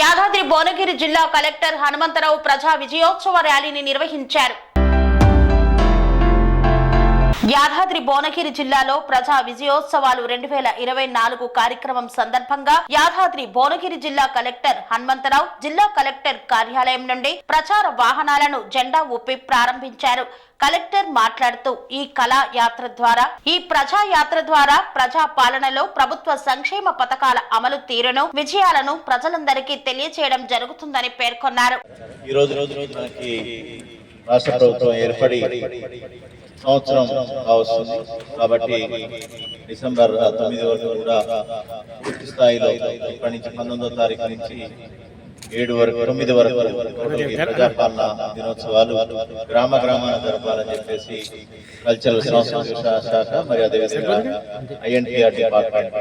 యాదాద్రి భువనగిరి జిల్లా కలెక్టర్ హనుమంతరావు ప్రజా విజయోత్సవ ర్యాలీని నిర్వహించారు. యాదాద్రి భువనగిరి జిల్లాలో ప్రజా విజయోత్సవాలు 2024 కార్యక్రమం సందర్భంగా యాదాద్రి భువనగిరి జిల్లా కలెక్టర్ హనుమంతరావు జిల్లా కలెక్టర్ కార్యాలయం నుండి ప్రచార వాహనాలను జెండా ఊపి ప్రారంభించారు. కలెక్టర్ మాట్లాడుతూ ఈ కళా యాత్ర ద్వారా ప్రజా యాత్ర ద్వారా ప్రజా పాలనలో ప్రభుత్వ సంక్షేమ పథకాల అమలు తీరును విజయాలను ప్రజలందరికీ తెలియజేయడం జరుగుతుందని పేర్కొన్నారు. రాష్ట్ర ప్రభుత్వం ఏర్పడి సంవత్సరం కావస్తుంది కాబట్టి డిసెంబర్ 9 వరకు కూడా పూర్తి స్థాయిలో ఇప్పటి నుంచి 19వ తారీఖు నుంచి 9 వరకు ప్రజాపాలన దినోత్సవాలు గ్రామ గ్రామాన జరపాలని చెప్పేసి కల్చరల్ సాంస్కృతిక శాఖ మరి అదేవిధంగా INTR డిపార్ట్మెంట్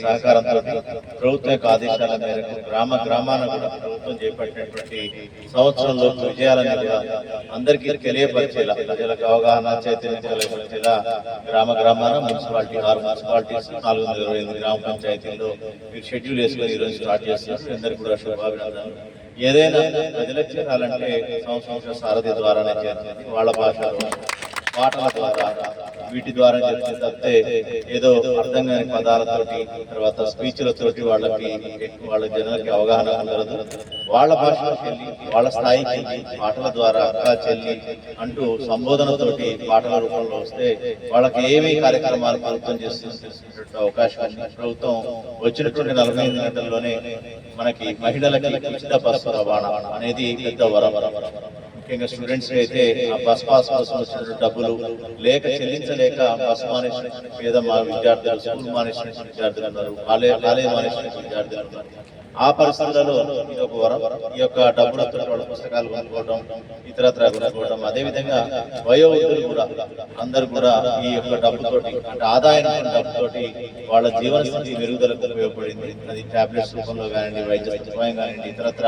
సహకారంతో ప్రభుత్వ యొక్క ఆదేశాల మేరకు గ్రామ గ్రామాన కూడా ప్రభుత్వం చేపట్టినటువంటి సంవత్సరంలో విజయాలను కూడా అందరికీ తెలియపరిచేలా ప్రజలకు అవగాహన చైతన్యం కలిగించేలా గ్రామ గ్రామాన మున్సిపాలిటీ 6 మున్సిపాలిటీస్ 428 గ్రామ పంచాయతీల్లో మీరు షెడ్యూల్ వేసుకొని ఈరోజు స్టార్ట్ చేస్తున్నారు. అందరికీ కూడా శుభాభినందనలు. ఏదైనా ప్రజలకు చేరాలంటే సంస్కృత సారథి ద్వారానే చేరుతుంది. వాళ్ళ భాషలో పాటల ద్వారా వీటి ద్వారా చెప్తే ఏదో అర్థం కాని పదాలతోటి తర్వాత స్పీచ్లతోటి వాళ్ళ జనాలకి అవగాహన ఉండదు. వాళ్ళ భాషలోకి వెళ్ళి వాళ్ళ స్థాయికి వెళ్ళి పాటల ద్వారా అక్క చెల్లి అంటూ సంబోధనతోటి పాటల రూపంలో వస్తే వాళ్ళకి ఏమి కార్యక్రమాలు ప్రభుత్వం చేస్తున్న అవకాశం ఉంది. ప్రభుత్వం వచ్చినటువంటి 45 గంటల్లోనే మనకి మహిళలకి ఉచిత బస్సు రవాణా అనేది పెద్ద వరం. ముఖ్యంగా స్టూడెంట్స్ అయితే ఆ బస్ పాస్ కోసం వచ్చిన డబ్బులు లేక చెల్లించలేక బస్ మానేసిన పేద విద్యార్థులు, స్కూల్ మానేసిన విద్యార్థులు ఉన్నారు, కాలేజ్ మానేసిన విద్యార్థులు ఉన్నారు. ఆ పరిస్థితులలో ఇది ఒక వరం. ఈ యొక్క డబ్బులతో వాళ్ళ పుస్తకాలు కొనుక్కోవడం, ఇతరత్ర కొనుక్కోవడం, అదేవిధంగా వయోవృద్ధులు కూడా అందరూ కూడా ఈ యొక్క డబ్బుతోటి అంటే ఆదాయం డబ్బుతోటి వాళ్ళ జీవన స్థితి మెరుగుదలకు ఉపయోగపడింది. అది టాబ్లెట్స్ రూపంలో కానివ్వండి, వైద్య సదుపాయం కానివ్వండి, ఇతరత్ర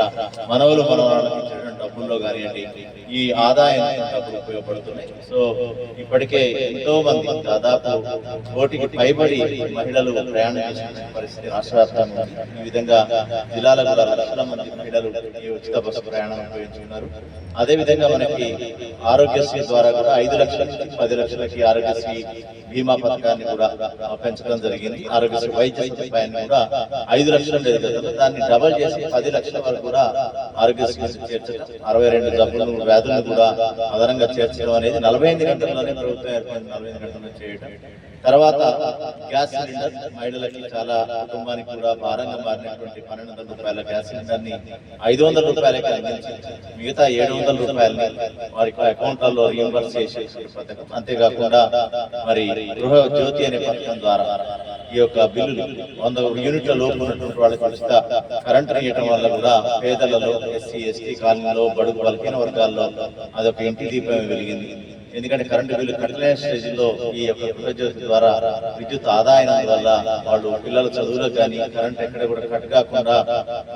మనవరాళ్ళకి ఇచ్చిన డబ్బుల్లో కానివ్వండి, ఈ ఆదాయం డబ్బులు ఉపయోగపడుతున్నాయి. సో ఇప్పటికే ఎంతో మంది దాదాపు 1 కోటికి పైబడి మహిళలు ప్రయాణం చేసిన పరిస్థితి రాష్ట్ర వ్యాప్తంగా ఉంది. ఈ విధంగా జిల్లాలో కూడా లక్షల మంది మహిళలు ఈ ఉచిత బస్సు ప్రయాణం ఉపయోగించుకున్నారు. అదేవిధంగా మనకి ఆరోగ్యశ్రీ ద్వారా కూడా 5 లక్షల నుంచి 10 లక్షలకి ఆరోగ్యశ్రీ బీమా పథకాన్ని కూడా పెంచడం జరిగింది. ఆరోగ్యశ్రీ వైద్య సదుపాయాన్ని కూడా 5 లక్షలు లేదు కదా, దాన్ని డబల్ చేసి 10 లక్షల వరకు కూడా ఆరోగ్యశ్రీ చేర్చడం, 62 జబ్బులను వ్యాధులను కూడా అదనంగా చేర్చడం అనేది 45 గంటల్లోనే ప్రభుత్వం ఏర్పడింది. 45 గంటల్లో చేయడం. తర్వాత గ్యాస్ సిలిండర్ మహిళలకి చాలా కుటుంబానికి కూడా భారంగా మారినటువంటి 1200 రూపాయల గ్యాస్ సిలిండర్ ని 500 రూపాయలకి అందించి మిగతా 700 రూపాయలని వారి అకౌంట్లలో రీయింబర్స్ చేసే పథకం. అంతేకాకుండా మరి గృహ జ్యోతి అనే పథకం ద్వారా ఈ యొక్క బిల్లులు 100 యూనిట్ల లోపు ఉన్నటువంటి వాళ్ళకి ఉచిత కరెంట్ ఇవ్వడం వల్ల కూడా పేదలలో SC ST కాలనీలో బడుగు బలహీన వర్గాల్లో అదొక ఇంటి దీపం వెలిగింది. ఎందుకంటే కరెంటు బిల్లు కట్టలేని స్టేజ్లో ఈ యొక్క గృహజ్యోతి ద్వారా విద్యుత్ ఆదాయం వల్ల వాళ్ళు పిల్లల చదువులకు కానీ కరెంట్ ఎక్కడ కూడా కట్ కాకుండా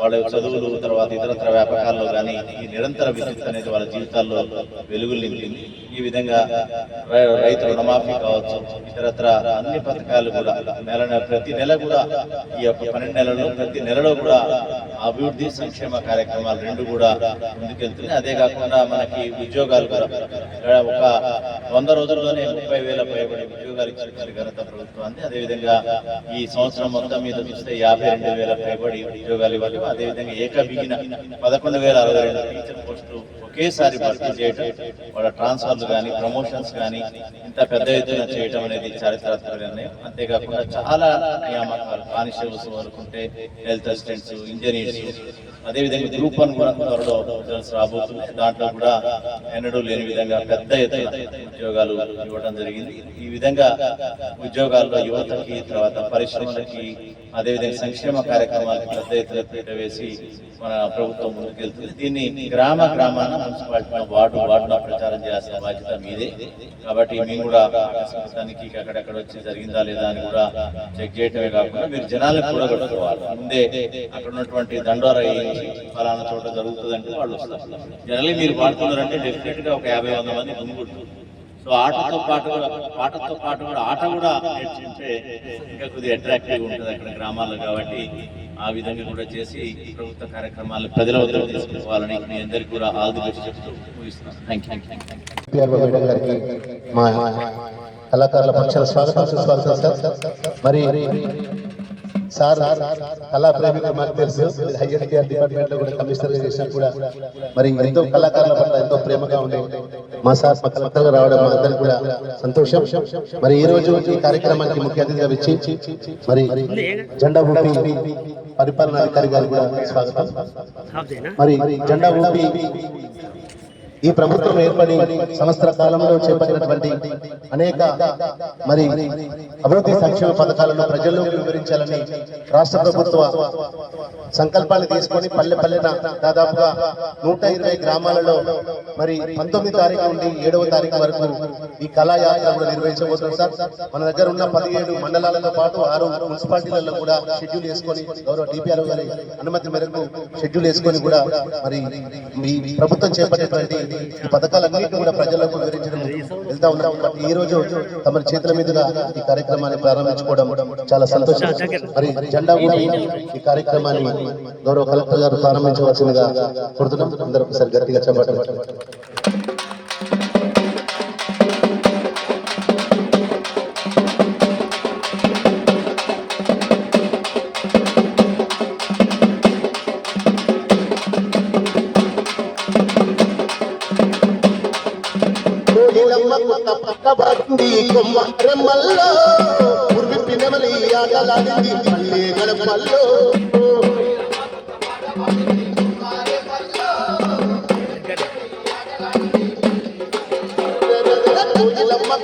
వాళ్ళ చదువులు తర్వాత ఇతరత్ర వ్యాపకాల్లో కానీ ఈ నిరంతర విద్యుత్ అనేది వాళ్ళ జీవితాల్లో వెలుగులు నింపింది. ఈ విధంగా రైతు రుణమాఫీ కావచ్చు, ఇతరత్ర అన్ని పథకాలు కూడా ప్రతి నెల కూడా ఈ యొక్క 12 నెలల్లో ప్రతి నెలలో కూడా అభివృద్ధి సంక్షేమ కార్యక్రమాలు రెండు కూడా ముందుకెళ్తున్నాయి. అదే కాకుండా మనకి ఉద్యోగాలు కూడా ఒక 100 రోజుల్లోనే 30,000 పైబడి ఉద్యోగాలు ఇచ్చిన ఘనత ప్రభుత్వాన్ని. అదేవిధంగా ఈ సంవత్సరం మొత్తం మీద చూస్తే 52,000 పైబడి ఉద్యోగాలు ఇవ్వాలి. అదేవిధంగా ఏకబిగిన 11,062 టీచర్ పోస్టులు ఒకేసారి భర్తీ చేయడం, వాళ్ళ ట్రాన్స్ఫర్లు కానీ ప్రమోషన్స్ కానీ ఇంత పెద్ద ఎత్తున చేయడం అనేది చారిత్రాత్మక నిర్ణయం. అంతేకాకుండా చాలా నియామకాలు కానిస్టేబుల్స్ వరకుంటే హెల్త్ అసిస్టెంట్స్, ఇంజనీర్స్, అదేవిధంగా గ్రూప్ 1 కూడా త్వరలో రిజల్ట్స్ రాబోతున్నాయి. దాంట్లో కూడా ఎన్నడూ లేని విధంగా పెద్ద ఎత్తున ఉద్యోగాలు ఇవ్వడం జరిగింది. ఈ విధంగా ఉద్యోగాల్లో యువతకి తర్వాత పరిశ్రమలకి అదేవిధంగా సంక్షేమ కార్యక్రమాలకు పెద్ద ఎత్తున పీట వేసి మన ప్రభుత్వం ముందుకెళ్తుంది. దీన్ని గ్రామ గ్రామాన మున్సిపాలిటీ వార్డున ప్రచారం చేయాల్సిన బాధ్యత మీదే. కాబట్టి మేము కూడా ఆకస్మికానికి అక్కడెక్కడ వచ్చి జరిగిందా లేదా అని కూడా చెక్ చేయటమే కాకుండా మీరు జనాలను కూడా కట్టుకోవాలి. ముందే అక్కడ ఉన్నటువంటి దండోరా ఫలానా చోట జరుగుతుందంటే వాళ్ళు వస్తారు. జనరల్లీ మీరు వాడుతున్నారంటే డెఫినెట్ గా ఒక 50-100 మంది గుమ్ముకుంటారు. సో పాటతో పాటు కూడా ఆట కూడా నేర్చుకుంటే ఇంకా కొద్దిగా అట్రాక్టివ్గా ఉంటుంది అక్కడ గ్రామాల్లో. కాబట్టి ఆ విధంగా కూడా చేసి ప్రభుత్వ కార్యక్రమాలు ప్రజల వద్దకు తీసుకుపోవాలని మీ అందరికీ కూడా ఆల్ ది బెస్ట్ చెప్తూ ముగిస్తున్నాను. Thank you. మా కళాకారుల పక్షాల స్వాగతం సుస్వాగతం సార్. మరి సార్ కళా ప్రేమికులు మాకు తెలుసు, హైయర్ కేర్ డిపార్ట్మెంట్ లో కూడా కమిషనర్ చేసినా కూడా మరి ఎంతో కళాకారుల పట్ల ఎంతో ప్రేమగా ఉండే మా సార్ మా కలెక్టర్ గా రావడం మా అందరికి కూడా సంతోషం. మరి ఈ రోజు ఈ కార్యక్రమానికి ముఖ్య అతిథిగా వచ్చి మరి జెండా ఊపి పరిపాలనాధికారి గారు కూడా స్వాగతం. మరి జెండా ఊపి ఈ ప్రభుత్వం ఏర్పడి సంవత్సర కాలంలో చేపట్టినటువంటి అనేక మరి అభివృద్ధి సంక్షేమ పథకాలను ప్రజల్లోకి వివరించాలని రాష్ట్ర ప్రభుత్వ సంకల్పాన్ని తీసుకొని పల్లెన దాదాపుగా 120 గ్రామాలలో మరి 19 తారీఖు నుండి 7వ తారీఖు వరకు ఈ కళాయాత్ర కూడా నిర్వహించబోతున్నాం సార్. మన దగ్గర ఉన్న 17 మండలాలతో పాటు 6 మున్సిపాలిటీలలో కూడా షెడ్యూల్ చేసుకొని గౌరవ డిపిఆర్ గారి అనుమతి మేరకు షెడ్యూల్ చేసుకొని కూడా మరి ఈ ప్రభుత్వం చేపట్టేటువంటి ఈ పథకాలన్నింటినీ కూడా ప్రజలకు వివరించడం వెళ్తా ఉన్నాం. ఈ రోజు తమ చేతుల మీదుగా ఈ కార్యక్రమాన్ని ప్రారంభించుకోవడం చాలా సంతోషం. మరి జెండా ఊపి ఈ కార్యక్రమాన్ని గౌరవ కలెక్టర్ గారు ప్రారంభించవలసిందిగా కోరుతున్నాం. అందరూ ఒకసారి గట్టిగా చెప్పండి. పక్కబడి కొమ్మ రెమ్మల్లో ఉర్విప్పి నెమలి ఆటలాడింది పల్లె గడపల్లో.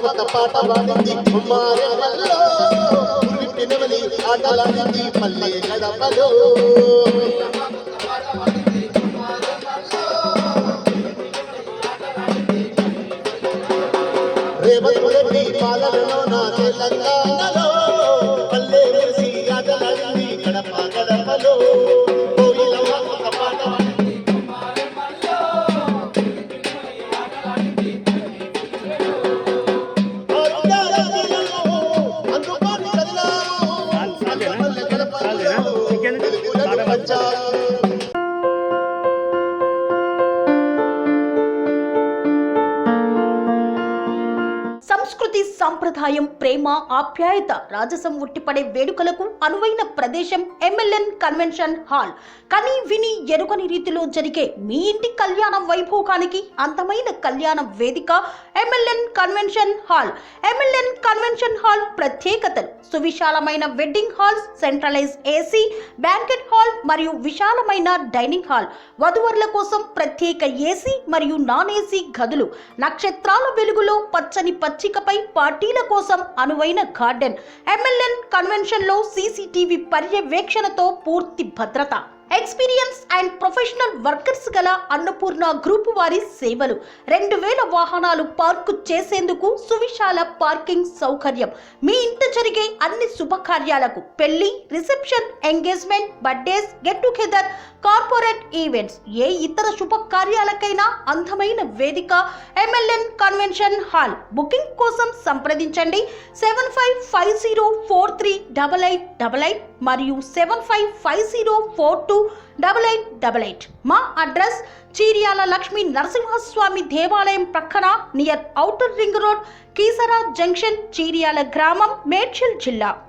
కొత్త పాట పాడింది కొమ్మ రెమ్మల్లో ఉర్విప్పి నెమలి ఆటలాడింది పల్లె గడపలో. రేవంత్ పాలనలో నా తెలంగాణలో పల్లె వేసి ఆటలాడింది గడప గడపలో. సంస్కృతి సంప్రదాయం ప్రేమ ఆప్యాయత రాజసం ఉట్టిపడే వేడుకలకు అనువైన ప్రదేశం ఎంఎల్ఎన్ కన్వెన్షన్ హాల్. కని విని ఎరుగని రీతిలో జరిగే మీ ఇంటి కళ్యాణ వైభోగానికి అందమైన కళ్యాణ వేదిక MLN convention hall. MLN convention hall ప్రత్యేకతలు: సువిశాలమైన wedding halls, centralise AC banquet hall మరియు విశాలమైన డైనింగ్ హాల్, వధువరుల కోసం ప్రత్యేక ఏసీ మరియు నాన్ ఏసీ గదులు, నక్షత్రాల వెలుగులో పచ్చని పచ్చికపై పార్టీల కోసం అనువైన గార్డెన్. ఎంఎల్ఎన్ కన్వెన్షన్ లో సీసీటీవీ పర్యవేక్షణతో పూర్తి భద్రత. ఎక్స్పీరియన్స్ అండ్ ప్రొఫెషనల్ వర్కర్స్ గల అన్నపూర్ణ గ్రూప్ వారి సేవలు. 2000 వాహనాలు పార్కు చేసేందుకు సువిశాల పార్కింగ్ సౌకర్యం. మీ ఇంట జరిగే అన్ని శుభకార్యాలకు, పెళ్లి, reception, engagement, birthdays, get together, corporate events, ఏ ఇతర శుభకార్యాలకైనా అందమైన వేదిక ఎంఎల్ఎన్ కన్వెన్షన్ హాల్. బుకింగ్ కోసం సంప్రదించండి 7550438888 మరియు 7550428888. మా అడ్రస్ చీర్యాల లక్ష్మీ నరసింహస్వామి దేవాలయం ప్రక్కన near outer ring road, Keesara junction, Cheeryal గ్రామం, మేడ్చల్ జిల్లా.